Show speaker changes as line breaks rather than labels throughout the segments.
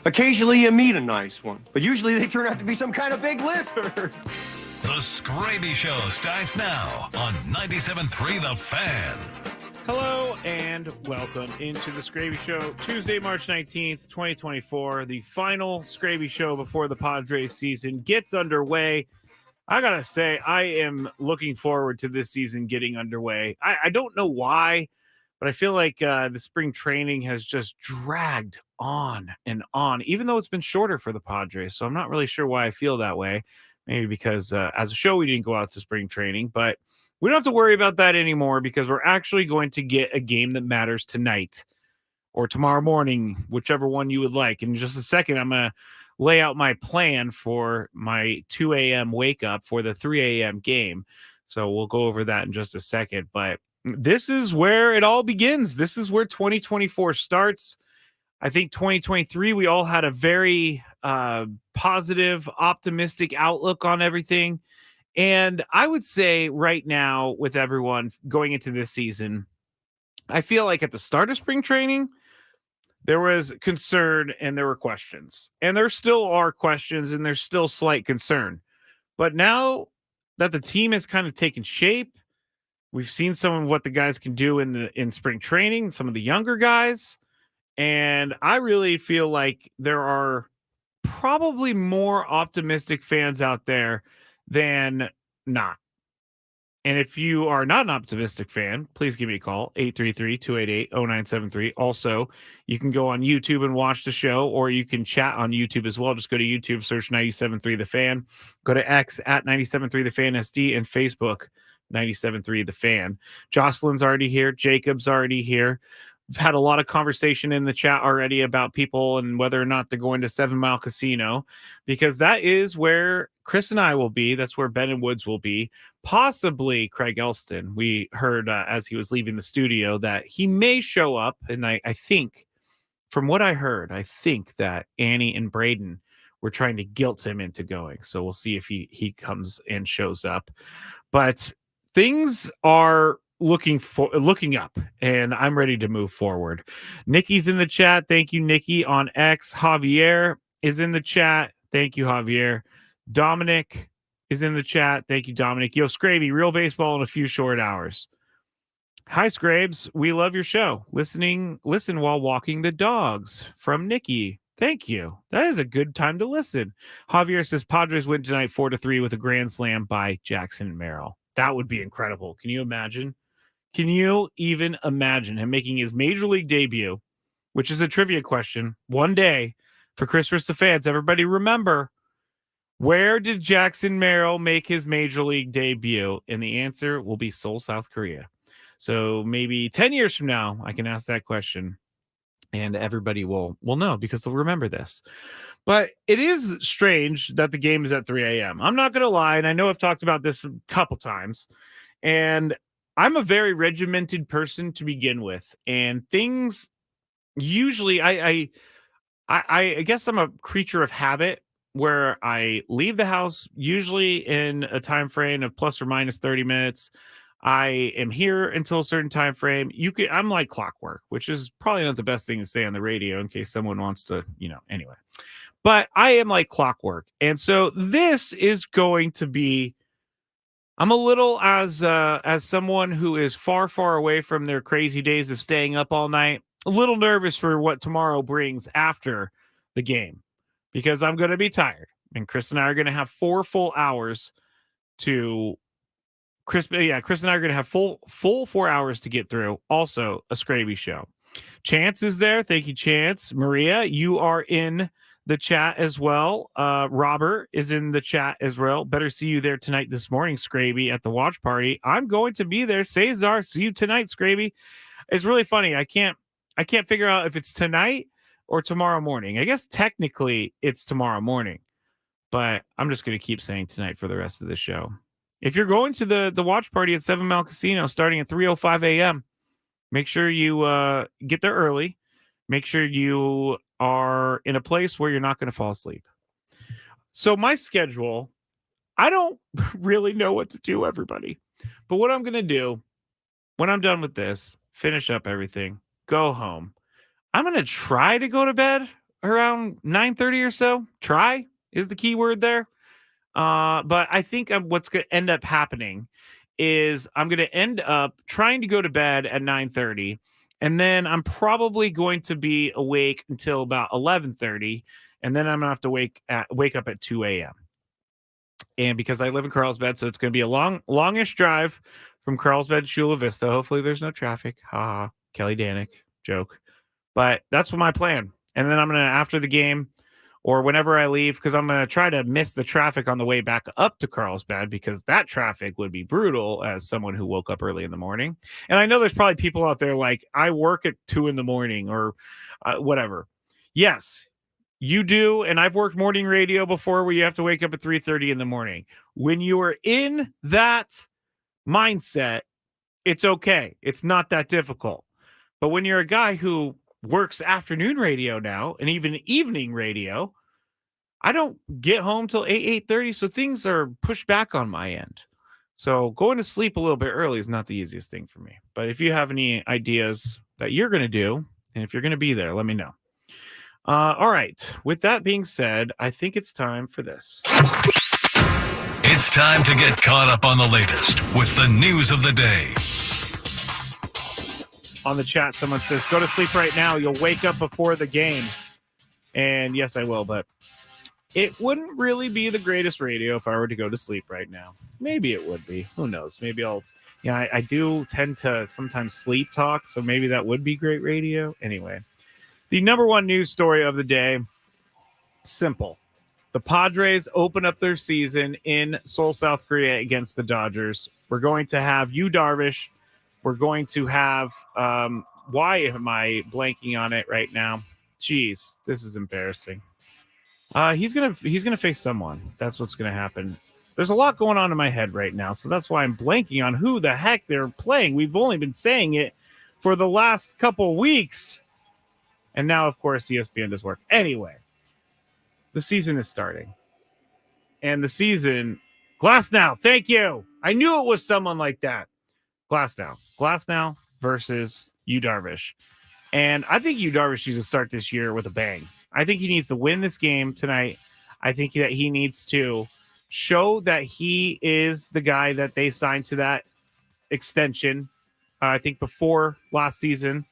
Occasionally you meet a nice one, but usually they turn out to be some kind of big lizard.
The Skraby Show starts now on 97.3 The Fan.
Hello and welcome into the Skraby Show, Tuesday, March 19th, 2024. The final Skraby Show before the Padres season gets underway. I gotta say, I am looking forward to this season getting underway. I don't know why, but I feel like the spring training has just dragged on and on, even though it's been shorter for the Padres. So I'm not really sure why I feel that way. Maybe because as a show, we didn't go out to spring training, but we don't have to worry about that anymore because we're actually going to get a game that matters tonight or tomorrow morning, whichever one you would like. In just a second, I'm going to lay out my plan for my 2 a.m. wake up for the 3 a.m. game. So we'll go over that in just a second. But this is where it all begins. This is where 2024 starts. I think 2023, we all had a very positive, optimistic outlook on everything. And I would say right now, with everyone going into this season, I feel like at the start of spring training, there was concern and there were questions. And there still are questions and there's still slight concern. But now that the team has kind of taken shape, we've seen some of what the guys can do in spring training, some of the younger guys. And I really feel like there are probably more optimistic fans out there than not. And if you are not an optimistic fan, please give me a call, 833-288-0973. Also, you can go on YouTube and watch the show, or you can chat on YouTube as well. Just go to YouTube, search 97.3 The Fan. Go to X at 97.3 The Fan SD and Facebook, 97.3 The Fan. Jocelyn's already here. Jacob's already here. We've had a lot of conversation in the chat already about people and whether or not they're going to 7 Mile Casino, because that is where Chris and I will be. That's where Ben and Woods will be. Possibly Craig Elston. We heard as he was leaving the studio that he may show up. And I think, from what I heard, I think that Annie and Braden were trying to guilt him into going. So we'll see if he comes and shows up. But things are looking up, and I'm ready to move forward. Nikki's in the chat. Thank you, Nikki. On X, Javier is in the chat. Thank you, Javier. Dominic is in the chat. Thank you, Dominic. Yo, Skraby, real baseball in a few short hours. Hi, Scrabes. We love your show. Listen while walking the dogs. From Nikki. Thank you. That is a good time to listen. Javier says Padres win tonight 4-3 with a grand slam by Jackson Merrill. That would be incredible. Can you imagine? Can you even imagine him making his major league debut, which is a trivia question, one day for Christmas to fans? Everybody remember, where did Jackson Merrill make his major league debut? And the answer will be Seoul, South Korea. So maybe 10 years from now, I can ask that question and everybody will know because they'll remember this. But it is strange that the game is at 3 a.m. I'm not going to lie, and I know I've talked about this a couple times, and I'm a very regimented person to begin with, and things usually I guess I'm a creature of habit where I leave the house usually in a time frame of plus or minus 30 minutes. I am here until a certain time frame. I'm like clockwork, which is probably not the best thing to say on the radio in case someone wants to, anyway. But I am like clockwork. And so this is going to be, I'm a little, as someone who is far, far away from their crazy days of staying up all night, a little nervous for what tomorrow brings after the game, because I'm going to be tired. And Chris and I are going to have 4 full hours to Chris and I are going to have full 4 hours to get through. Also, a Skraby show. Chance is there. Thank you, Chance. Maria, you are in the chat as well. Robert is in the chat as well. Better see you there tonight this morning, Skraby, at the watch party. I'm going to be there. Cesar, see you tonight, Skraby. It's really funny. I can't figure out if it's tonight or tomorrow morning. I guess technically it's tomorrow morning, but I'm just going to keep saying tonight for the rest of the show. If you're going to the watch party at 7 Mile Casino starting at 3:05 a.m., make sure you get there early. Make sure you are in a place where you're not going to fall asleep. So my schedule, I don't really know what to do, everybody. But what I'm going to do when I'm done with this, finish up everything, go home. I'm going to try to go to bed around 9:30 or so. Try is the key word there. But I think what's going to end up happening is I'm going to end up trying to go to bed at 9:30, and then I'm probably going to be awake until about 11:30, and then I'm going to have to wake up at 2 a.m. And because I live in Carlsbad, so it's going to be a longish drive from Carlsbad to Chula Vista. Hopefully there's no traffic. Ha, Kelly Danick joke. But that's my plan. And then I'm going to, after the game or whenever I leave, because I'm going to try to miss the traffic on the way back up to Carlsbad, because that traffic would be brutal as someone who woke up early in the morning. And I know there's probably people out there like, I work at 2 a.m. or whatever. Yes, you do. And I've worked morning radio before where you have to wake up at 3:30 in the morning. When you are in that mindset, it's okay. It's not that difficult. But when you're a guy who works afternoon radio now and even evening radio, I don't get home till 8:30, so things are pushed back on my end. So going to sleep a little bit early is not the easiest thing for me. But if you have any ideas that you're going to do, and if you're going to be there, let me know. All right. With that being said, I think it's time for this.
It's time to get caught up on the latest with the news of the day.
On the chat, someone says, go to sleep right now. You'll wake up before the game. And yes, I will, but it wouldn't really be the greatest radio if I were to go to sleep right now. Maybe it would be. Who knows? Maybe I do tend to sometimes sleep talk, so maybe that would be great radio. Anyway, the number one news story of the day, simple. The Padres open up their season in Seoul, South Korea against the Dodgers. We're going to have Yu Darvish. We're going to have, why am I blanking on it right now? Jeez, this is embarrassing. He's gonna face someone. That's what's gonna happen. There's a lot going on in my head right now, so that's why I'm blanking on who the heck they're playing. We've only been saying it for the last couple weeks. And now, of course, ESPN does work. Anyway, the season is starting. And the season, Glasnow, thank you. I knew it was someone like that. Glasnow versus Yu Darvish. And I think Yu Darvish needs to start this year with a bang. I think he needs to win this game tonight. I think that he needs to show that he is the guy that they signed to that extension, I think before last season.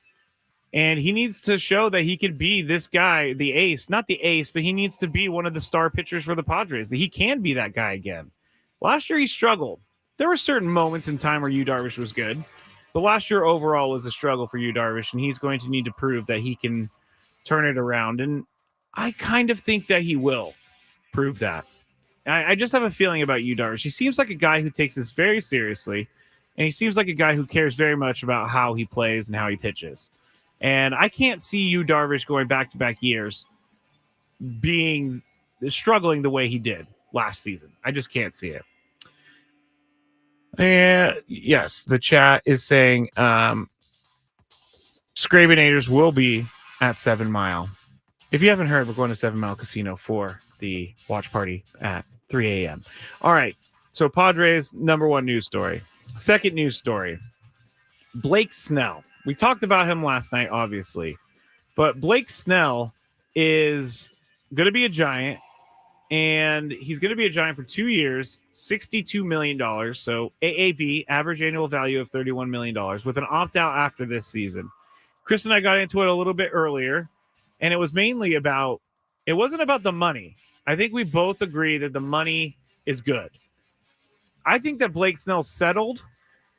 And he needs to show that he could be this guy, the ace, not the ace, but he needs to be one of the star pitchers for the Padres. That he can be that guy again. Last year he struggled. There were certain moments in time where Yu Darvish was good, but last year overall was a struggle for Yu Darvish, and he's going to need to prove that he can turn it around. And I kind of think that he will prove that. I just have a feeling about Yu Darvish. He seems like a guy who takes this very seriously, and he seems like a guy who cares very much about how he plays and how he pitches. And I can't see Yu Darvish going back-to-back years struggling the way he did last season. I just can't see it. And yes, the chat is saying Scrabinators will be at 7 Mile. If you haven't heard, we're going to 7 Mile Casino for the watch party at 3 a.m. All right, so Padres, number one news story. Second news story, Blake Snell. We talked about him last night, obviously. But Blake Snell is going to be a Giant. And he's going to be a Giant for 2 years, $62 million. So AAV, average annual value of $31 million, with an opt-out after this season. Chris and I got into it a little bit earlier, and it was mainly about, it wasn't about the money. I think we both agree that the money is good. I think that Blake Snell settled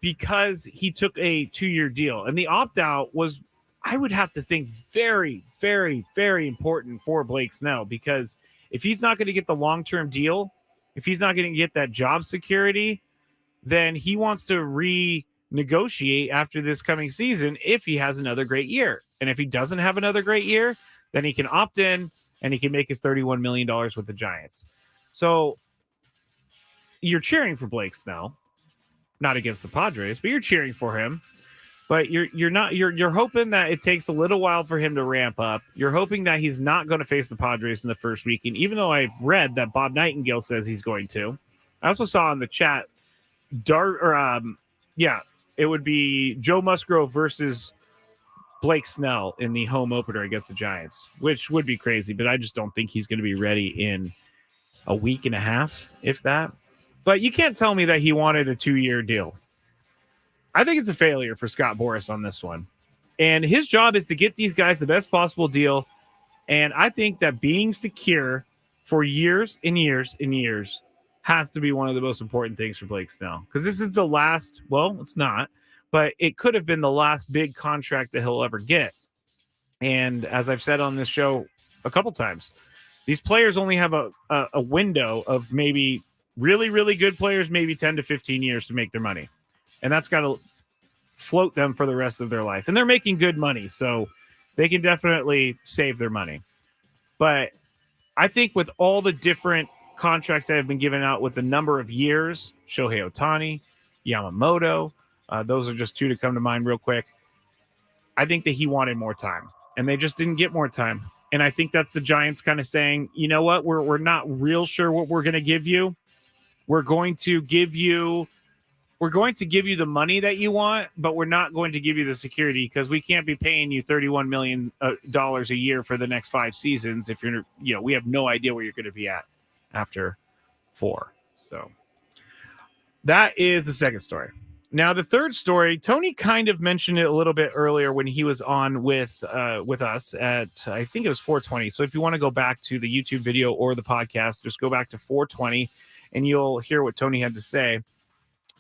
because he took a 2-year deal. And the opt-out was, I would have to think, very, very, very important for Blake Snell, because if he's not going to get the long-term deal, if he's not going to get that job security, then he wants to renegotiate after this coming season if he has another great year. And if he doesn't have another great year, then he can opt in and he can make his $31 million with the Giants. So you're cheering for Blake Snell, not against the Padres, but you're cheering for him. But you're hoping that it takes a little while for him to ramp up. You're hoping that he's not going to face the Padres in the first weekend, even though I've read that Bob Nightingale says he's going to. I also saw in the chat, it would be Joe Musgrove versus Blake Snell in the home opener against the Giants, which would be crazy, but I just don't think he's going to be ready in a week and a half, if that. But you can't tell me that he wanted a 2-year deal. I think it's a failure for Scott Boras on this one. And his job is to get these guys the best possible deal. And I think that being secure for years and years and years has to be one of the most important things for Blake Snell. Because this is the last, well, it's not, but it could have been the last big contract that he'll ever get. And as I've said on this show a couple times, these players only have a window of maybe really, really good players, maybe 10 to 15 years to make their money. And that's got to float them for the rest of their life. And they're making good money, so they can definitely save their money. But I think with all the different contracts that have been given out with the number of years, Shohei Ohtani, Yamamoto, those are just two to come to mind real quick. I think that he wanted more time, and they just didn't get more time. And I think that's the Giants kind of saying, you know what, we're not real sure what we're going to give you. We're going to give you the money that you want, but we're not going to give you the security because we can't be paying you $31 million a year for the next 5 seasons. If we have no idea where you're going to be at after 4. So that is the second story. Now, the third story, Tony kind of mentioned it a little bit earlier when he was on with us at, I think it was 420. So if you want to go back to the YouTube video or the podcast, just go back to 420 and you'll hear what Tony had to say.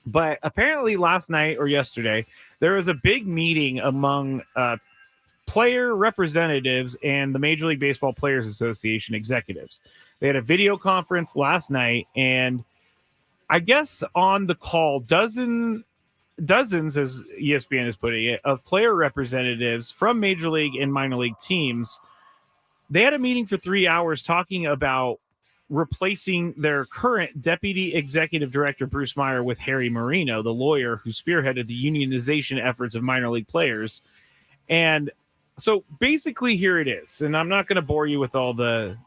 But apparently last night or yesterday, there was a big meeting among player representatives and the Major League Baseball Players Association executives. They had a video conference last night, and I guess on the call, dozens, as ESPN is putting it, of player representatives from Major League and minor league teams. They had a meeting for 3 hours talking about replacing their current deputy executive director, Bruce Meyer, with Harry Marino, the lawyer who spearheaded the unionization efforts of minor league players. And so basically here it is. And I'm not going to bore you with all the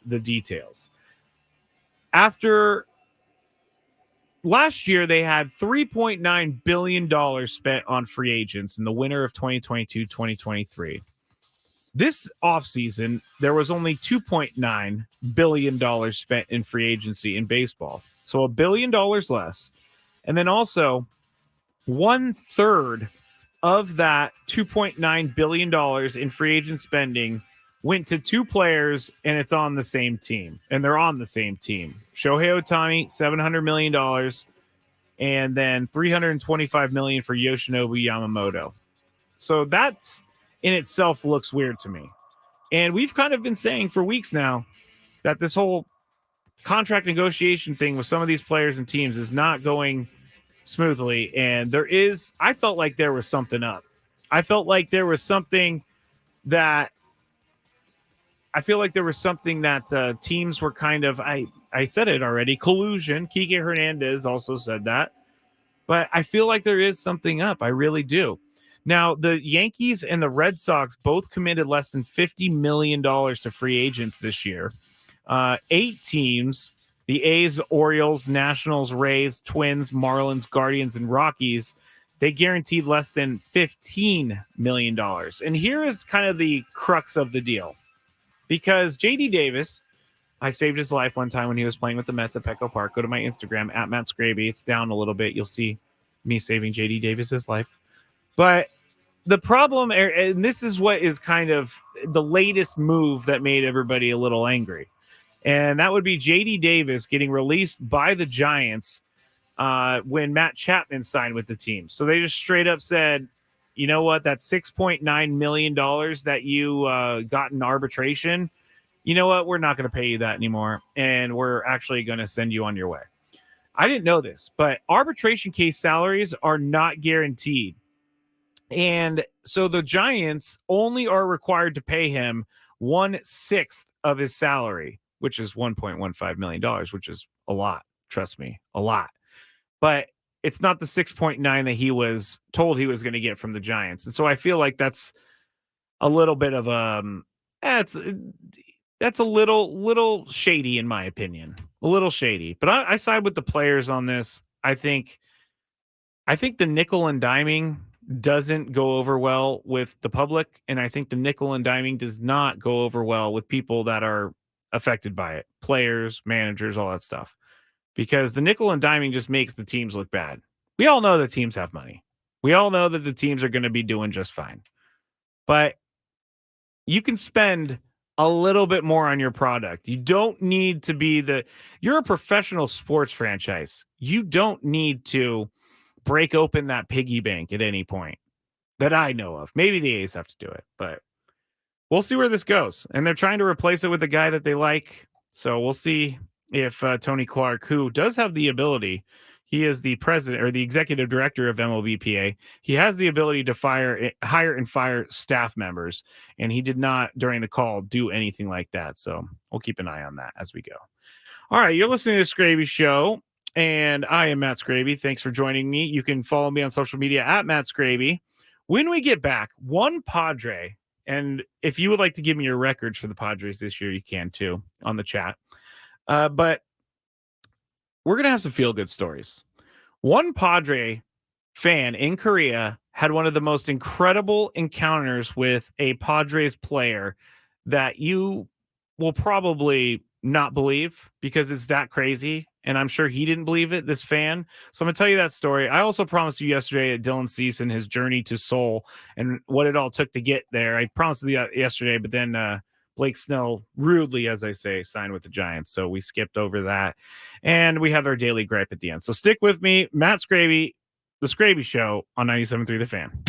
details. After last year, they had $3.9 billion spent on free agents in the winter of 2022-2023. This offseason, there was only $2.9 billion spent in free agency in baseball. So $1 billion less. And then also 1/3 of that $2.9 billion in free agent spending went to 2 players, and it's on the same team. And they're on the same team. Shohei Ohtani, $700 million, and then $325 million for Yoshinobu Yamamoto. So that's in itself looks weird to me. And we've kind of been saying for weeks now that this whole contract negotiation thing with some of these players and teams is not going smoothly. And I felt like there was something up. I felt like there was something that teams were kind of, I said it already, collusion. Kike Hernandez also said that. But I feel like there is something up. I really do. Now, the Yankees and the Red Sox both committed less than $50 million to free agents this year. 8 teams, the A's, Orioles, Nationals, Rays, Twins, Marlins, Guardians, and Rockies, they guaranteed less than $15 million. And here is kind of the crux of the deal. Because J.D. Davis, I saved his life one time when he was playing with the Mets at Petco Park. Go to my Instagram, at Matt Skraby. It's down a little bit. You'll see me saving J.D. Davis's life. But the problem, and this is what is kind of the latest move that made everybody a little angry, and that would be J.D. Davis getting released by the Giants when Matt Chapman signed with the team. So they just straight up said, you know what, that $6.9 million that you got in arbitration, you know what, we're not going to pay you that anymore, and we're actually going to send you on your way. I didn't know this, but arbitration case salaries are not guaranteed. And so the Giants only are required to pay him 1/6 of his salary, which is $1.15 million, which is a lot. Trust me, a lot. But it's not the 6.9 that he was told he was going to get from the Giants. And so I feel like that's a little bit of that's a little shady in my opinion. A little shady. But I side with the players on this. I think the nickel and diming doesn't go over well with the public, and I think the nickel and diming does not go over well with people that are affected by it, players, managers, all that stuff, because the nickel and diming just makes the teams look bad. We all know that teams have money. We all know that the teams are going to be doing just fine. But you can spend a little bit more on your product. You don't need to be you're a professional sports franchise. You don't need to break open that piggy bank at any point that I know of. Maybe the A's have to do it, but we'll see where this goes. And they're trying to replace it with a guy that they like. So we'll see if Tony Clark, who does have the ability, he is the president or the executive director of MLBPA. He has the ability to hire and fire staff members. And he did not, during the call, do anything like that. So we'll keep an eye on that as we go. All right, you're listening to the Skraby Show, and I am Matt Skraby. Thanks for joining me. You can follow me on social media at Matt Skraby. When we get back, one Padre, and if you would like to give me your records for the Padres this year, you can too on the chat. But we're going to have some feel-good stories. One Padre fan in Korea had one of the most incredible encounters with a Padres player that you will probably not believe because it's that crazy. And I'm sure he didn't believe it, this fan. So I'm going to tell you that story. I also promised you yesterday that Dylan Cease and his journey to Seoul and what it all took to get there. I promised you yesterday, but then Blake Snell rudely, as I say, signed with the Giants. So we skipped over that. And we have our daily gripe at the end. So stick with me. Matt Skraby, the Skraby Show on 97.3 The Fan.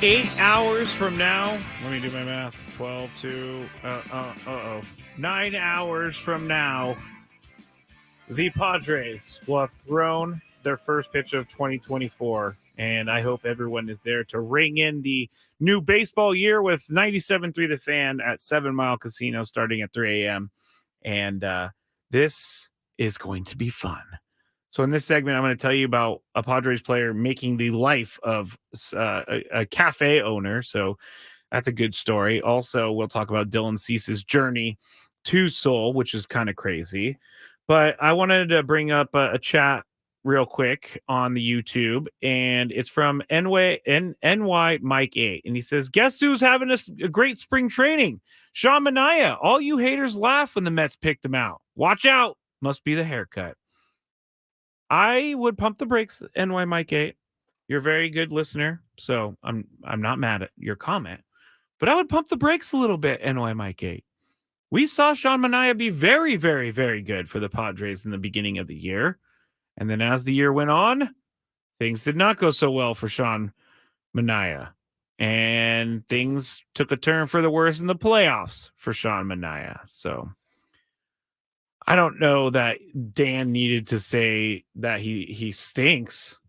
8 hours from now, let me do my math. 9 hours from now, the Padres will have thrown their first pitch of 2024. And I hope everyone is there to ring in the new baseball year with 97.3 The Fan at 7 Mile Casino starting at 3 a.m. And this is going to be fun. So in this segment, I'm going to tell you about a Padres player making the life of a cafe owner. So that's a good story. Also, we'll talk about Dylan Cease's journey to Seoul, which is kind of crazy. But I wanted to bring up a chat real quick on the YouTube, and it's from NY Mike 8. And he says, guess who's having a great spring training? Sean Manaea. All you haters laugh when the Mets picked him out. Watch out. Must be the haircut. I would pump the brakes, NY Mike 8. You're a very good listener, so I'm not mad at your comment. But I would pump the brakes a little bit, NY Mike 8. We saw Sean Manaea be very, very, very good for the Padres in the beginning of the year. And then as the year went on, things did not go so well for Sean Manaea. And things took a turn for the worse in the playoffs for Sean Manaea. So I don't know that Dan needed to say that he stinks,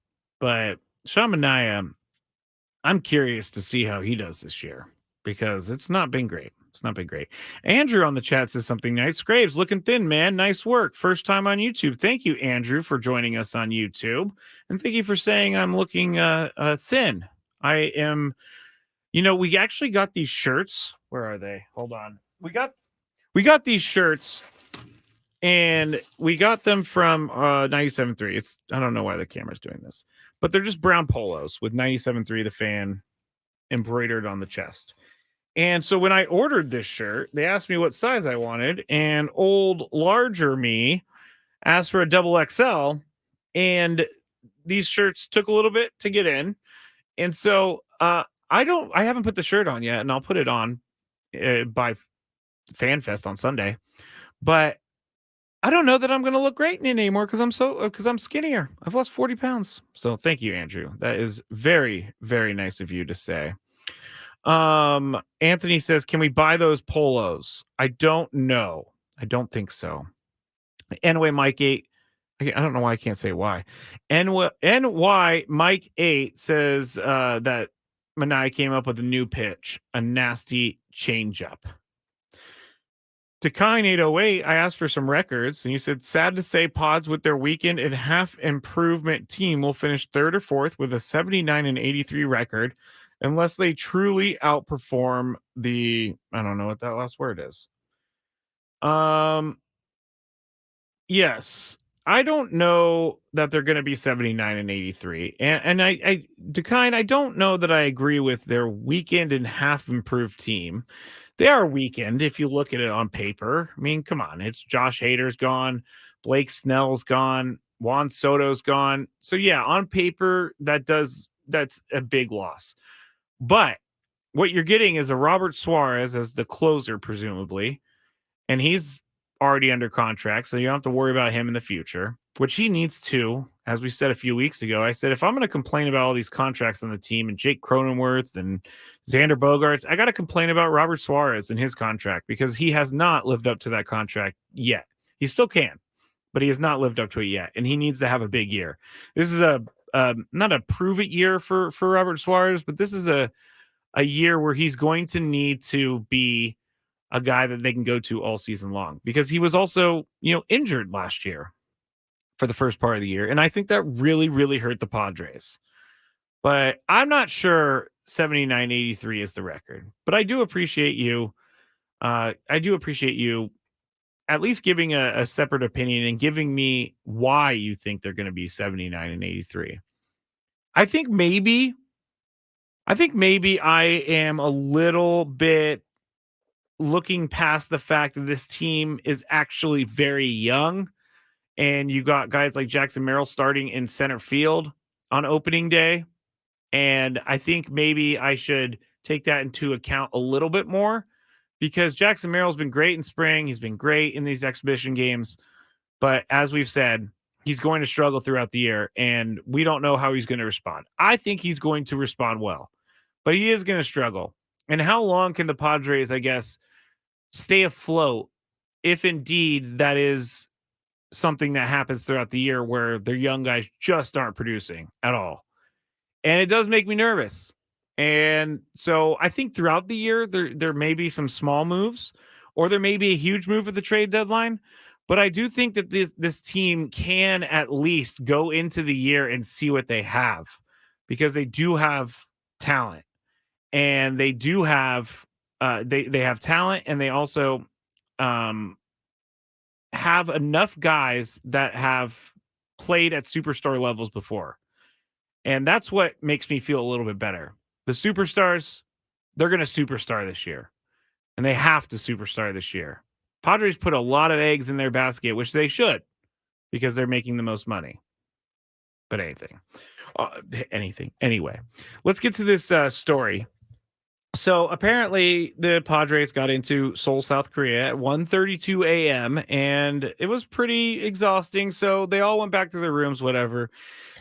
but Sean Manaea, I'm curious to see how he does this year because it's not been great. It's not been great. Andrew on the chat says something nice. Scrapes, looking thin, man. Nice work. First time on YouTube. Thank you, Andrew, for joining us on YouTube. And thank you for saying I'm looking thin. I am, we actually got these shirts. Where are they? Hold on. We got these shirts. And we got them from 97.3. I don't know why the camera's doing this, but they're just brown polos with 97.3 The Fan embroidered on the chest. And so when I ordered this shirt, they asked me what size I wanted, and old larger me asked for a double XL, and these shirts took a little bit to get in. And so I haven't put the shirt on yet, and I'll put it on by FanFest on Sunday. But I don't know that I'm going to look great in it anymore because I'm skinnier. I've lost 40 pounds. So thank you, Andrew. That is very, very nice of you to say. Anthony says, can we buy those polos? I don't know. I don't think so. Anyway, Mike 8, I don't know why I can't say why. NY Mike 8 says that Manaea came up with a new pitch, a nasty changeup. Dekine 808, I asked for some records, and you said, sad to say, Pods with their weekend and half improvement team will finish third or fourth with a 79-83 record unless they truly outperform I don't know what that last word is. Yes, I don't know that they're going to be 79-83. And Dekine, I don't know that I agree with their weekend and half improved team. They are weakened if you look at it on paper. I mean, come on. It's Josh Hader's gone. Blake Snell's gone. Juan Soto's gone. So, yeah, on paper, that's a big loss. But what you're getting is a Robert Suarez as the closer, presumably. And he's already under contract, so you don't have to worry about him in the future, which he needs to. As we said a few weeks ago, I said, if I'm going to complain about all these contracts on the team and Jake Cronenworth and Xander Bogaerts, I got to complain about Robert Suarez and his contract because he has not lived up to that contract yet. He still can, but he has not lived up to it yet, and he needs to have a big year. This is not a prove it year for Robert Suarez, but this is a year where he's going to need to be a guy that they can go to all season long because he was also, injured last year for the first part of the year. And I think that really, really hurt the Padres. But I'm not sure 79-83 is the record. But I do appreciate you. I do appreciate you at least giving a separate opinion and giving me why you think they're going to be 79-83. I think maybe I am a little bit looking past the fact that this team is actually very young. And you got guys like Jackson Merrill starting in center field on opening day. And I think maybe I should take that into account a little bit more because Jackson Merrill's been great in spring. He's been great in these exhibition games. But as we've said, he's going to struggle throughout the year, and we don't know how he's going to respond. I think he's going to respond well. but he is going to struggle. And how long can the Padres, I guess, stay afloat if indeed that is something that happens throughout the year where their young guys just aren't producing at all? And it does make me nervous. And so I think throughout the year there may be some small moves, or there may be a huge move at the trade deadline. But I do think that this team can at least go into the year and see what they have, because they do have talent, and they do have they have talent, and they also um, have enough guys that have played at superstar levels before. And that's what makes me feel a little bit better. The superstars, they're going to superstar this year, and they have to superstar this year. Padres put a lot of eggs in their basket, which they should, because they're making the most money. But anything. Anyway, let's get to this story. So apparently the Padres got into Seoul, South Korea at 1:32 a.m. and it was pretty exhausting. So they all went back to their rooms, whatever.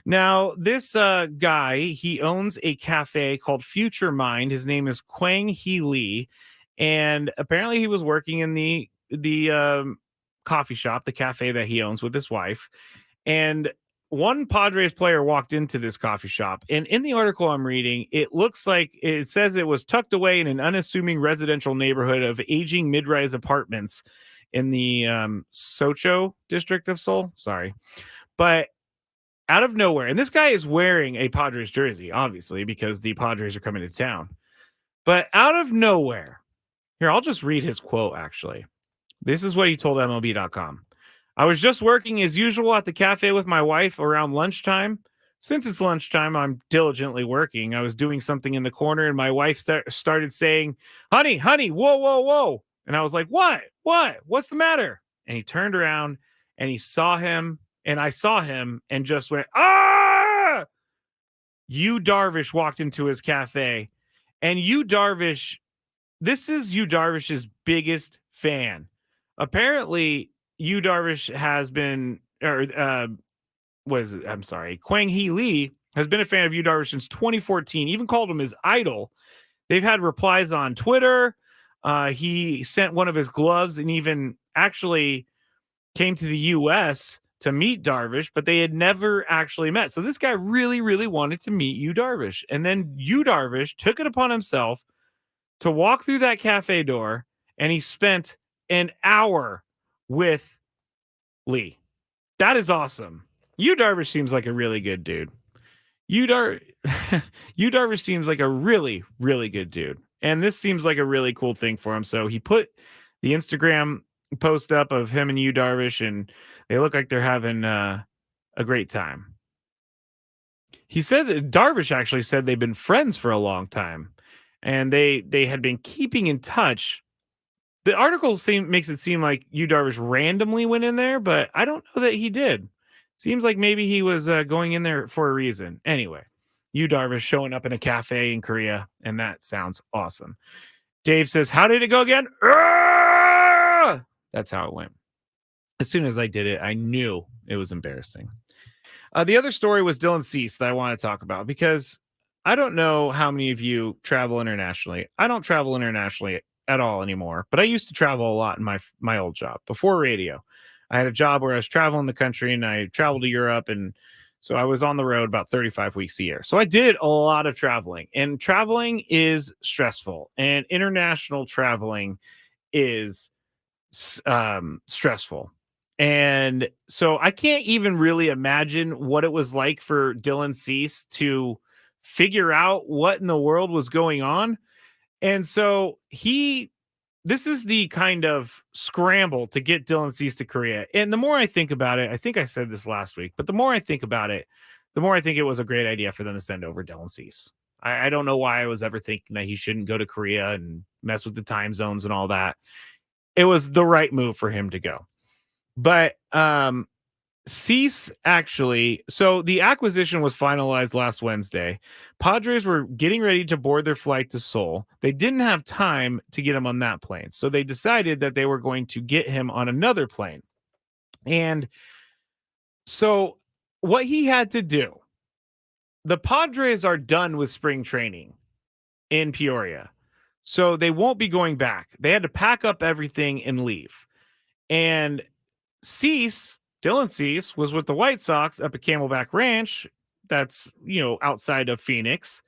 Now, this guy, he owns a cafe called Future Mind. His name is Kwang Hee Lee, and apparently he was working in the coffee shop, the cafe that he owns with his wife. And one Padres player walked into this coffee shop, and in the article I'm reading, it looks like it says it was tucked away in an unassuming residential neighborhood of aging mid-rise apartments in the Socho district of Seoul. Sorry, but out of nowhere, and this guy is wearing a Padres jersey, obviously, because the Padres are coming to town. But out of nowhere, here, I'll just read his quote, actually. This is what he told MLB.com. I was just working as usual at the cafe with my wife around lunchtime. Since it's lunchtime, I'm diligently working. I was doing something in the corner, and my wife started saying, honey, whoa, whoa, whoa. And I was like, what? What's the matter? And he turned around, and he saw him, and I saw him, and just went, ah! Yu Darvish walked into his cafe, and Yu Darvish, this is Yu Darvish's biggest fan. Apparently, Yu Darvish has been, Kwang Hee Lee has been a fan of Yu Darvish since 2014, even called him his idol. They've had replies on Twitter. He sent one of his gloves and even actually came to the U.S. to meet Darvish, but they had never actually met. So this guy really, really wanted to meet Yu Darvish. And then Yu Darvish took it upon himself to walk through that cafe door, and he spent an hour with Lee. That is awesome. Yu Darvish seems like a really good dude. Yu Darvish seems like a really, really good dude. And this seems like a really cool thing for him. So he put the Instagram post up of him and Yu Darvish, and they look like they're having a great time. He said that Darvish actually said they've been friends for a long time, and they had been keeping in touch. The article makes it seem like Yu Darvish randomly went in there, but I don't know that he did. Seems like maybe he was going in there for a reason. Anyway, Yu Darvish showing up in a cafe in Korea, and that sounds awesome. Dave says, how did it go again? That's how it went. As soon as I did it, I knew it was embarrassing. The other story was Dylan Cease that I want to talk about, because I don't know how many of you travel internationally. I don't travel internationally at all anymore, but I used to travel a lot in my old job before radio. I had a job where I was traveling the country, and I traveled to Europe, and so I was on the road about 35 weeks a year. So I did a lot of traveling, and traveling is stressful, and international traveling is stressful. And so I can't even really imagine what it was like for Dylan Cease to figure out what in the world was going on. And so this is the kind of scramble to get Dylan Cease to Korea. And the more I think about it, I think I said this last week, but the more I think about it, the more I think it was a great idea for them to send over Dylan Cease. I don't know why I was ever thinking that he shouldn't go to Korea and mess with the time zones and all that. It was the right move for him to go. But Cease actually, so the acquisition was finalized last Wednesday. Padres were getting ready to board their flight to Seoul. They didn't have time to get him on that plane, so they decided that they were going to get him on another plane. And so what he had to do, the Padres are done with spring training. in Peoria. So they won't be going back. They had to pack up everything and leave. And Dylan Cease, was with the White Sox up at Camelback Ranch. That's, outside of Phoenix.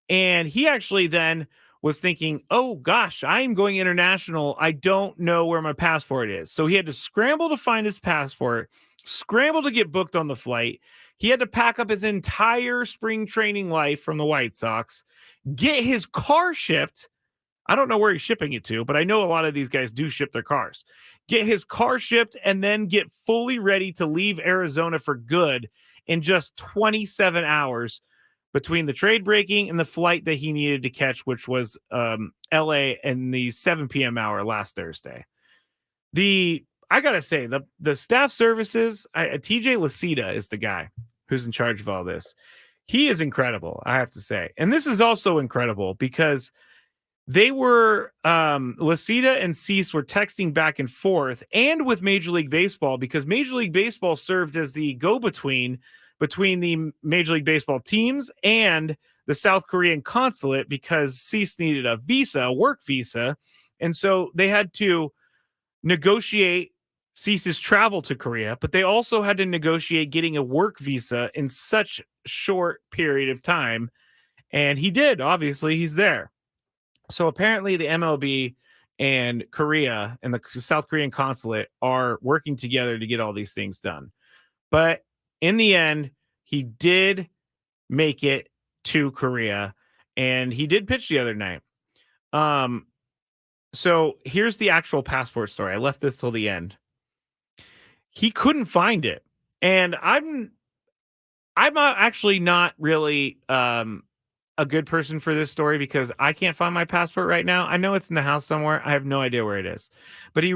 And he actually then was thinking, oh gosh, I'm going international. I don't know where my passport is. So he had to scramble to find his passport, scramble to get booked on the flight. He had to pack up his entire spring training life from the White Sox, get his car shipped. I don't know where he's shipping it to, but I know a lot of these guys do ship their cars. Get his car shipped and then get fully ready to leave Arizona for good in just 27 hours between the trade breaking and the flight that he needed to catch, which was LA in the 7 p.m. hour last Thursday. I gotta say, the staff services, TJ Lasita is the guy who's in charge of all this. He is incredible, I have to say. And this is also incredible because they were Lasita and Cease were texting back and forth, and with Major League Baseball, because Major League Baseball served as the go-between between the Major League Baseball teams and the South Korean consulate, because Cease needed a work visa. And so they had to negotiate Cease's travel to Korea, but they also had to negotiate getting a work visa in such short period of time. And he did. Obviously, he's there. So apparently the MLB and Korea and the South Korean consulate are working together to get all these things done. But in the end, he did make it to Korea, and he did pitch the other night. So here's the actual passport story. I left this till the end. He couldn't find it. And I'm actually not really a good person for this story because I can't find my passport right now. I know it's in the house somewhere. I have no idea where it is. But he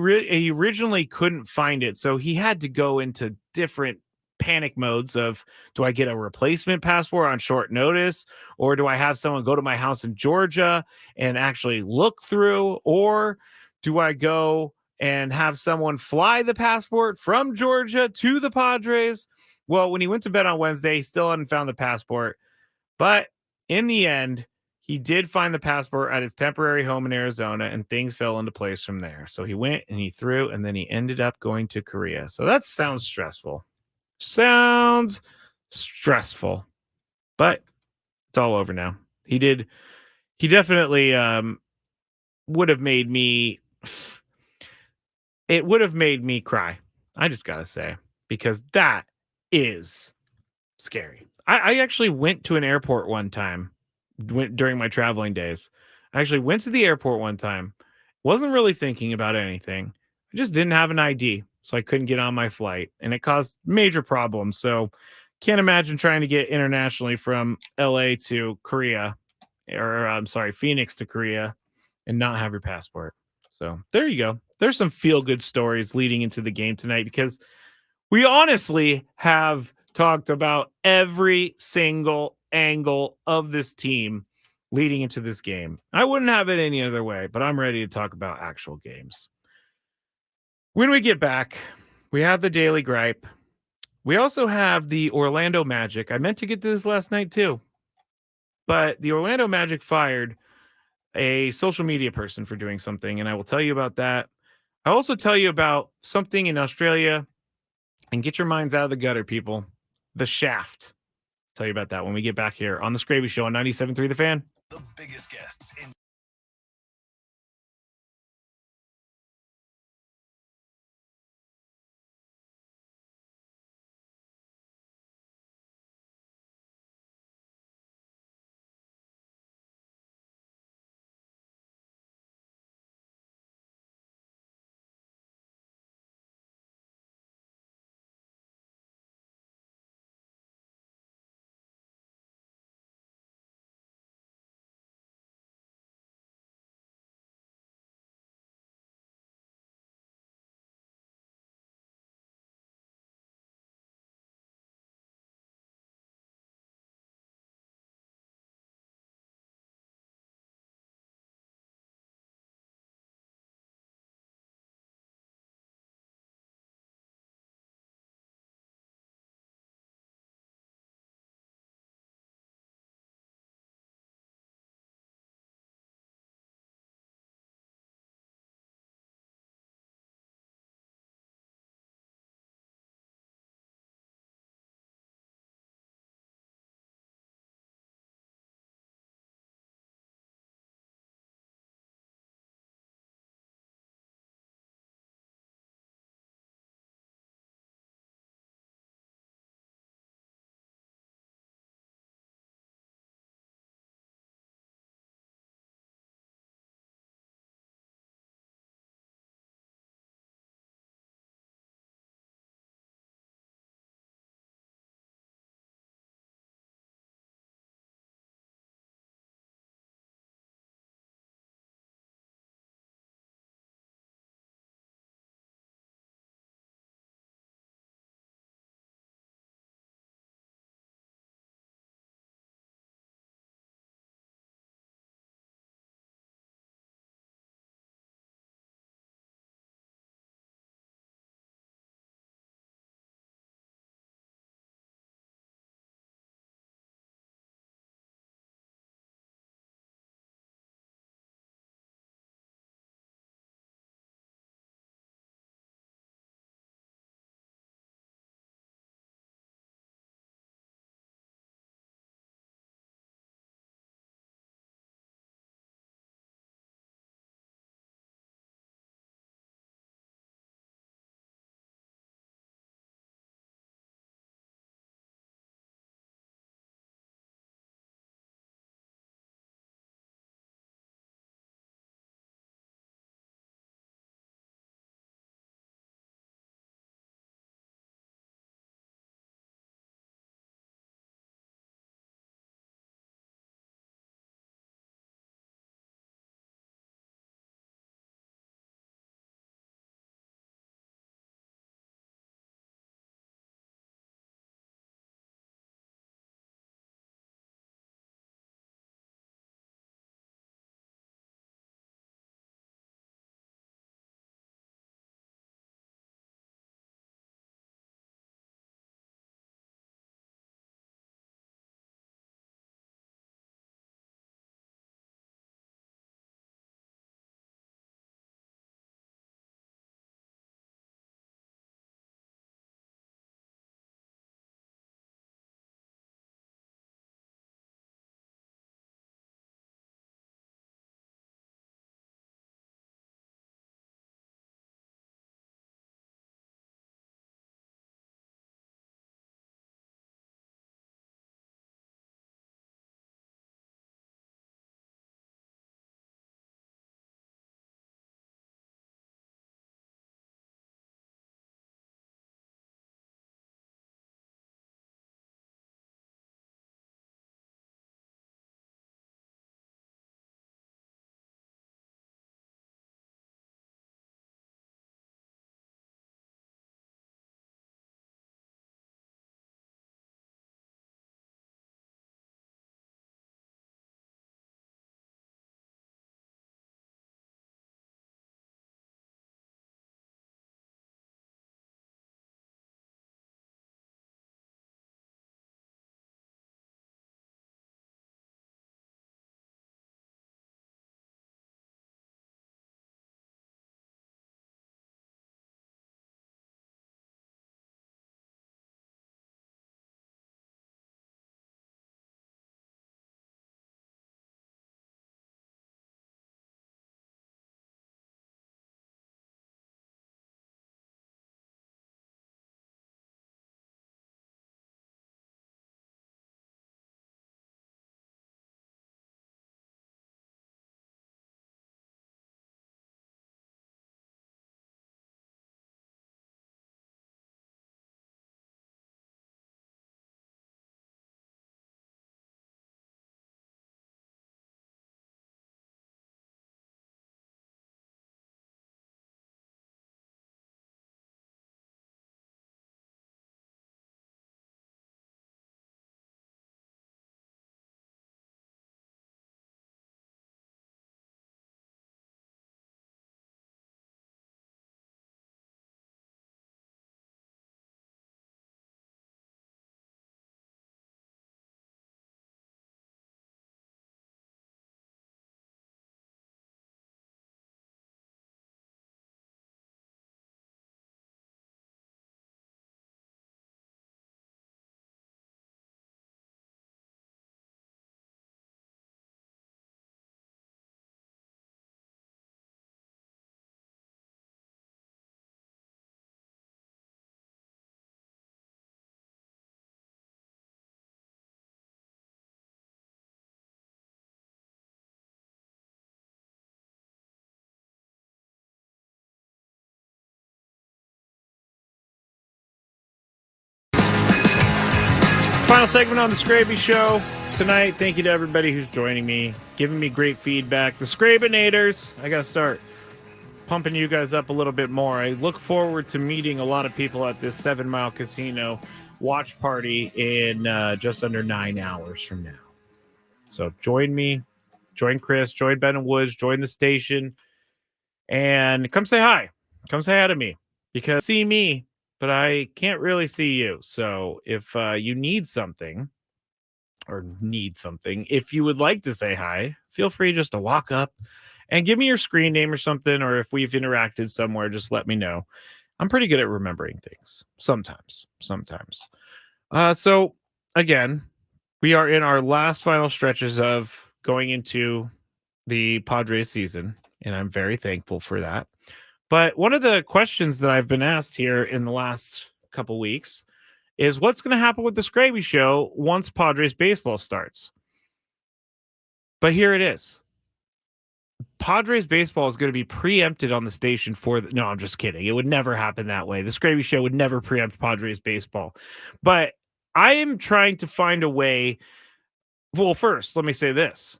originally couldn't find it. So he had to go into different panic modes of, do I get a replacement passport on short notice, or do I have someone go to my house in Georgia and actually look through, or do I go and have someone fly the passport from Georgia to the Padres? Well, when he went to bed on Wednesday, he still hadn't found the passport. But in the end, he did find the passport at his temporary home in Arizona, and things fell into place from there. So he went and he threw, and then he ended up going to Korea. So that sounds stressful. But it's all over now. He definitely would have made me, it would have made me cry. I just gotta say, because that is scary. I actually went to an airport one time during my traveling days. I actually went to the airport one time. Wasn't really thinking about anything. I just didn't have an ID, so I couldn't get on my flight, and it caused major problems. So can't imagine trying to get internationally from LA to Korea, or I'm sorry, Phoenix to Korea, and not have your passport. So there you go. There's some feel-good stories leading into the game tonight, because we honestly have talked about every single angle of this team leading into this game. I wouldn't have it any other way, but I'm ready to talk about actual games. When we get back, we have the Daily Gripe. We also have the Orlando Magic. I meant to get to this last night too, but the Orlando Magic fired a social media person for doing something, and I will tell you about that. I'll also tell you about something in Australia. And get your minds out of the gutter, people. The Shaft. Tell you about that when we get back here on the Skraby Show on 97.3 The Fan.
The biggest guests in
Final segment on the Skraby Show tonight. Thank you to everybody who's joining me, giving me great feedback. The Skrabinators, I got to start pumping you guys up a little bit more. I look forward to meeting a lot of people at this 7 Mile Casino watch party in just under 9 hours from now. So join me, join Chris, join Ben and Woods, join the station, and come say hi. Come say hi to me, because see me, but I can't really see you. So if you need something, if you would like to say hi, feel free just to walk up and give me your screen name or something. Or if we've interacted somewhere, just let me know. I'm pretty good at remembering things. Sometimes. So again, we are in our last final stretches of going into the Padres season, and I'm very thankful for that. But one of the questions that I've been asked here in the last couple weeks is what's going to happen with the Skraby Show once Padres baseball starts. But here it is. Padres baseball is going to be preempted on the station no, I'm just kidding. It would never happen that way. The Skraby Show would never preempt Padres baseball. But I am trying to find a way. Well, first, let me say this.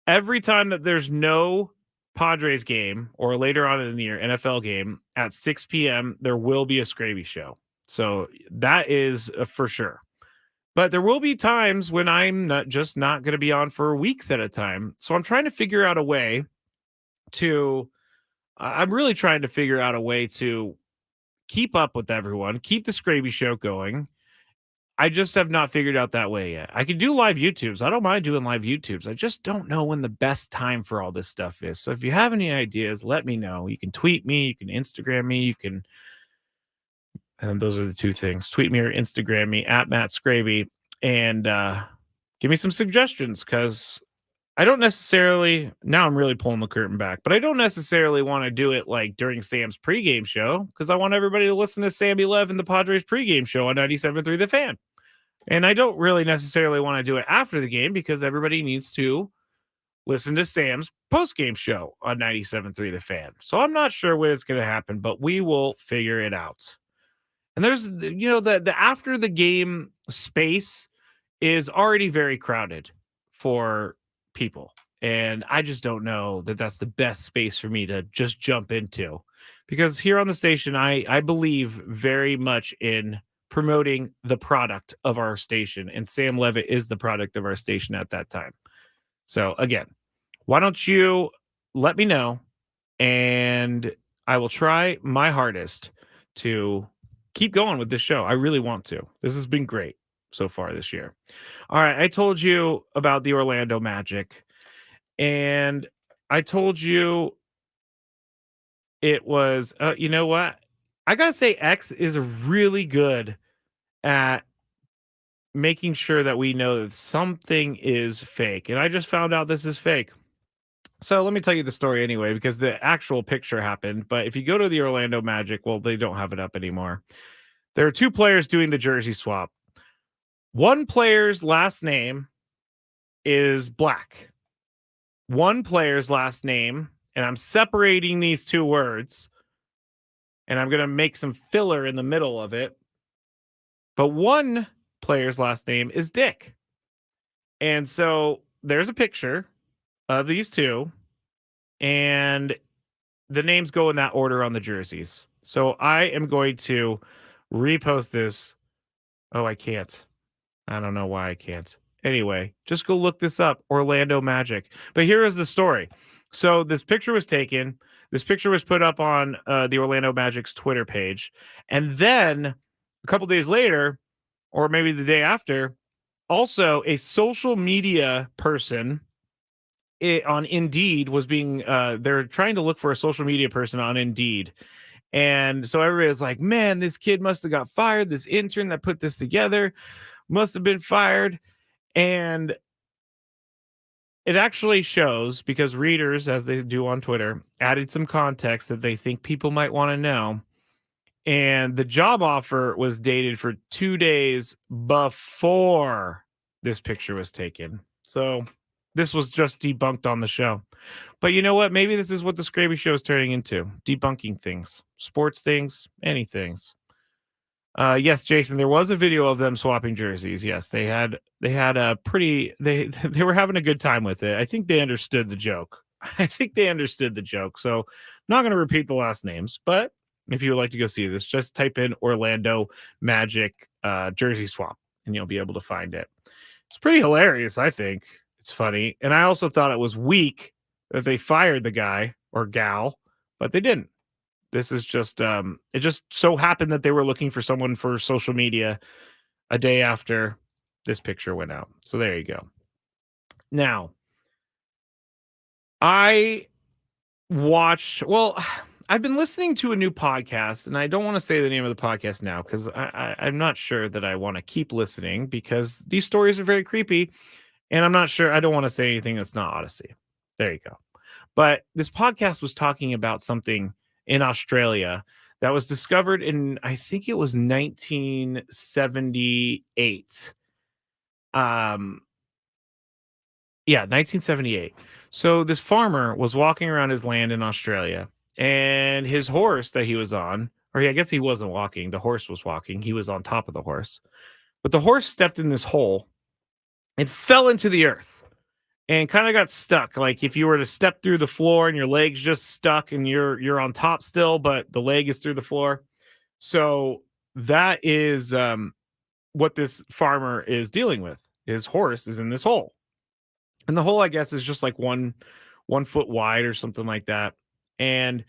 Every time that there's no Padres game or later on in the year NFL game at 6 p.m., there will be a Skraby Show. So that is for sure. But there will be times when I'm not going to be on for weeks at a time. So I'm trying to figure out a way to keep up with everyone, keep the Skraby Show going. I just have not figured out that way yet. I can do live YouTubes. I don't mind doing live YouTubes. I just don't know when the best time for all this stuff is. So if you have any ideas, let me know. You can tweet me. You can Instagram me. And those are the two things. Tweet me or Instagram me at Matt Skraby and give me some suggestions, because I don't necessarily, now I'm really pulling the curtain back, but I don't necessarily want to do it like during Sam's pregame show, because I want everybody to listen to Sammy Lev and the Padres pregame show on 97.3 The Fan. And I don't really necessarily want to do it after the game, because everybody needs to listen to Sam's postgame show on 97.3 The Fan. So I'm not sure when it's going to happen, but we will figure it out. And there's, the after the game space is already very crowded for people. And I just don't know that that's the best space for me to just jump into, because here on the station, I believe very much in promoting the product of our station, and Sam Levitt is the product of our station at that time. So again, why don't you let me know, and I will try my hardest to keep going with this show. I really want to. This has been great so far this year. All right, I told you about the Orlando Magic, and I told you it was, you know what? I got to say X is really good at making sure that we know that something is fake. And I just found out this is fake. So let me tell you the story anyway, because the actual picture happened. But if you go to the Orlando Magic, well, they don't have it up anymore. There are two players doing the jersey swap. One player's last name is Black. One player's last name, and I'm separating these two words, and I'm going to make some filler in the middle of it. But one player's last name is Dick. And so there's a picture of these two, and the names go in that order on the jerseys. So I am going to repost this. Oh, I can't. I don't know why I can't. Anyway, just go look this up, Orlando Magic. But here is the story. So this picture was taken. This picture was put up on the Orlando Magic's Twitter page. And then a couple days later, or maybe the day after, also a social media person on Indeed was being, they're trying to look for a social media person on Indeed. And so everybody was like, man, this kid must have got fired. This intern that put this together must have been fired. And it actually shows, because readers, as they do on Twitter, added some context that they think people might want to know. And the job offer was dated for 2 days before this picture was taken. So this was just debunked on the show. But you know what? Maybe this is what the Skraby Show is turning into. Debunking things. Sports things. Anything. Yes, Jason, there was a video of them swapping jerseys. Yes, they had a pretty they were having a good time with it. I think they understood the joke. I think they understood the joke. So I'm not going to repeat the last names, but if you would like to go see this, just type in Orlando Magic jersey swap and you'll be able to find it. It's pretty hilarious, I think. It's funny. And I also thought it was weak that they fired the guy or gal, but they didn't. This is just it just so happened that they were looking for someone for social media a day after this picture went out. So there you go. Now, I watched, well, I've been listening to a new podcast, and I don't want to say the name of the podcast now because I'm not sure that I want to keep listening because these stories are very creepy, and I'm not sure. I don't want to say anything that's not Odyssey. There you go. But this podcast was talking about something in Australia that was discovered in, I think it was 1978. Yeah, 1978. So this farmer was walking around his land in Australia, and his horse that he was on, or I guess he wasn't walking, the horse was walking. He was on top of the horse. But the horse stepped in this hole and fell into the earth and kind of got stuck. Like if you were to step through the floor and your leg's just stuck and you're on top still, but the leg is through the floor. So that is what this farmer is dealing with. His horse is in this hole. And the hole, I guess, is just like 1 foot wide or something like that. And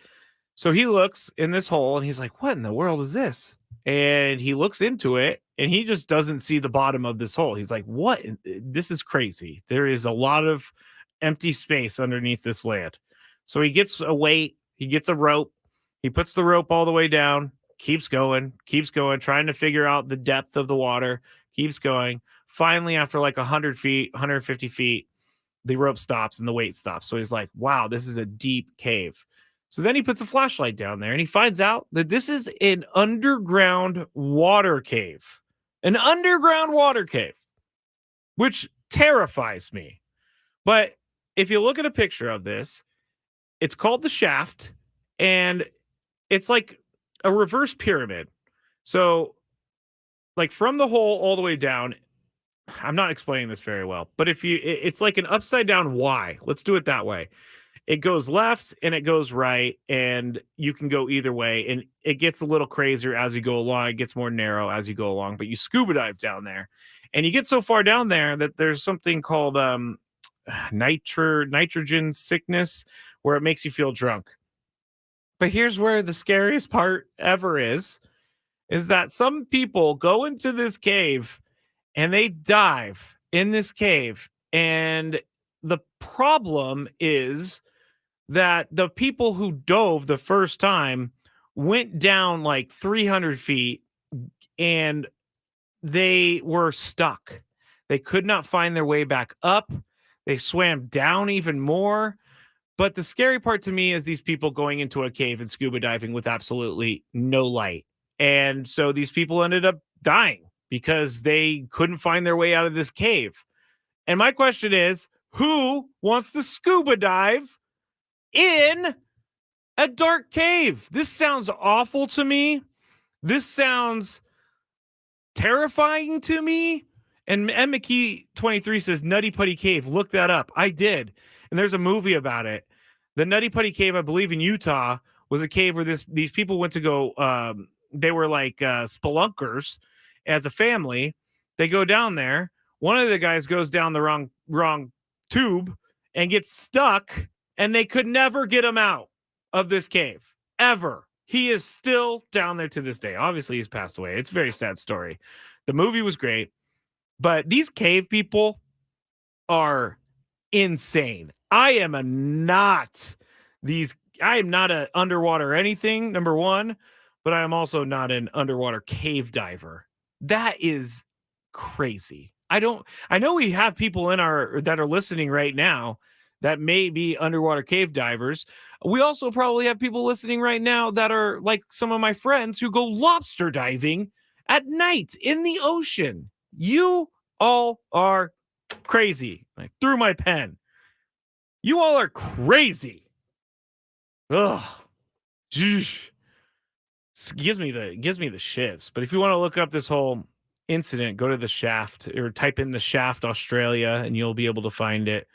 so he looks in this hole and he's like, what in the world is this? And he looks into it and he just doesn't see the bottom of this hole. He's like, what? This is crazy. There is a lot of empty space underneath this land. So he gets a weight, he gets a rope, he puts the rope all the way down, keeps going, trying to figure out the depth of the water, keeps going. Finally, after like 100 feet, 150 feet, the rope stops and the weight stops. So he's like, wow, this is a deep cave. So then he puts a flashlight down there and he finds out that this is an underground water cave. An underground water cave, which terrifies me. But if you look at a picture of this, it's called the shaft and it's like a reverse pyramid. So like from the hole all the way down, I'm not explaining this very well, but it's like an upside down Y. Let's do it that way. It goes left and it goes right, and you can go either way. And it gets a little crazier as you go along. It gets more narrow as you go along, but you scuba dive down there, and you get so far down there that there's something called nitrogen sickness, where it makes you feel drunk. But here's where the scariest part ever is that some people go into this cave and they dive in this cave. And the problem is that the people who dove the first time went down like 300 feet and they were stuck. They could not find their way back up. They swam down even more. But the scary part to me is these people going into a cave and scuba diving with absolutely no light. And so these people ended up dying because they couldn't find their way out of this cave. And my question is, who wants to scuba dive in a dark cave? This sounds awful to me. This sounds terrifying to me. And M. McKee 23 says Nutty Putty Cave. Look that up. I did. And there's a movie about it. The Nutty Putty Cave, I believe in Utah, was a cave where these people went to go. They were like spelunkers as a family. They go down there. One of the guys goes down the wrong tube and gets stuck, and they could never get him out of this cave ever. He is still down there to this day. Obviously, he's passed away. It's a very sad story. The movie was great, but these cave people are insane. I am not an underwater anything, number one, but I am also not an underwater cave diver. That is crazy. I know we have people that are listening right now that may be underwater cave divers. We also probably have people listening right now that are like some of my friends who go lobster diving at night in the ocean. You all are crazy. I threw my pen. You all are crazy. Ugh. gives me the shivs. But if you want to look up this whole incident, go to the Shaft or type in the Shaft Australia and you'll be able to find it.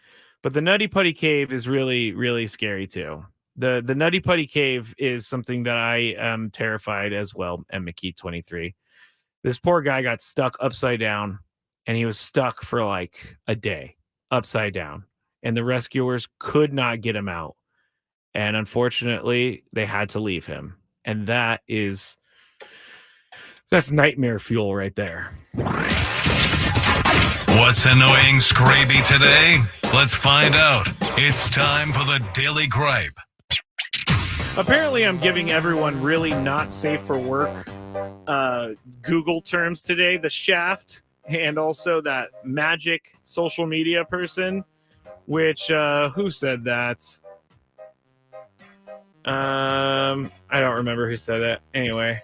But the Nutty Putty Cave is really, really scary too. The Nutty Putty Cave is something that I am terrified as well. M. McKee 23. This poor guy got stuck upside down, and he was stuck for like a day upside down, and the rescuers could not get him out. And unfortunately, they had to leave him. And that's nightmare fuel right there.
What's annoying Skraby today? Let's find out. It's time for the Daily Gripe.
Apparently, I'm giving everyone really not safe for work Google terms today. The Shaft and also that magic social media person, which who said that? I don't remember who said it. Anyway,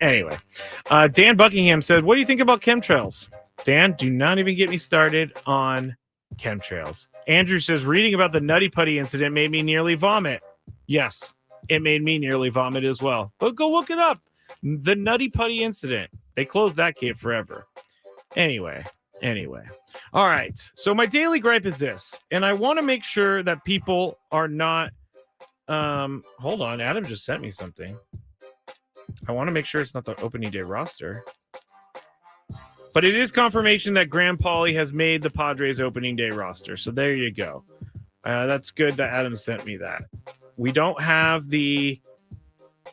Dan Buckingham said, "What do you think about chemtrails?" Dan, do not even get me started on chemtrails. Andrew says, "Reading about the Nutty Putty incident made me nearly vomit." Yes, it made me nearly vomit as well. But go look it up. The Nutty Putty incident. They closed that cave forever. Anyway. All right. So my daily gripe is this, and I want to make sure that people are not. Hold on. Adam just sent me something. I want to make sure it's not the opening day roster. But it is confirmation that Graham Pauley has made the Padres opening day roster. So there you go. That's good that Adam sent me that. We don't have the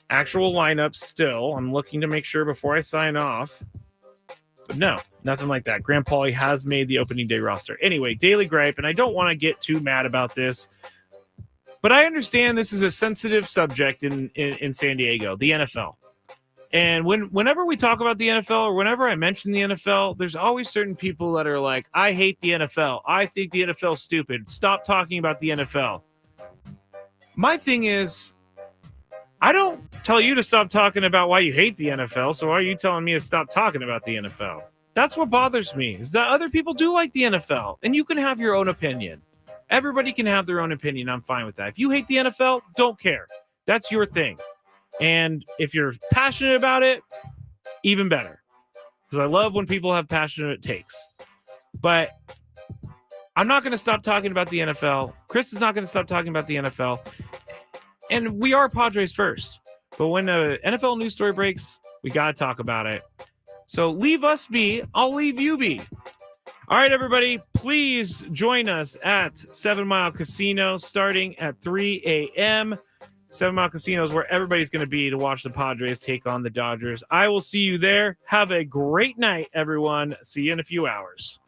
actual lineup still. I'm looking to make sure before I sign off. But no, nothing like that. Graham Pauley has made the opening day roster. Anyway, daily gripe, and I don't want to get too mad about this, but I understand this is a sensitive subject in San Diego, the NFL. And whenever we talk about the NFL or whenever I mention the NFL, there's always certain people that are like, I hate the NFL. I think the NFL's stupid. Stop talking about the NFL. My thing is, I don't tell you to stop talking about why you hate the NFL, so why are you telling me to stop talking about the NFL? That's what bothers me, is that other people do like the NFL, and you can have your own opinion. Everybody can have their own opinion. I'm fine with that. If you hate the NFL, don't care. That's your thing. And if you're passionate about it, even better. Because I love when people have passionate takes. But I'm not going to stop talking about the NFL. Chris is not going to stop talking about the NFL. And we are Padres first. But when an NFL news story breaks, we got to talk about it. So leave us be. I'll leave you be. All right, everybody, please join us at 7 Mile Casino starting at 3 a.m. 7 Mile Casino is where everybody's going to be to watch the Padres take on the Dodgers. I will see you there. Have a great night, everyone. See you in a few hours.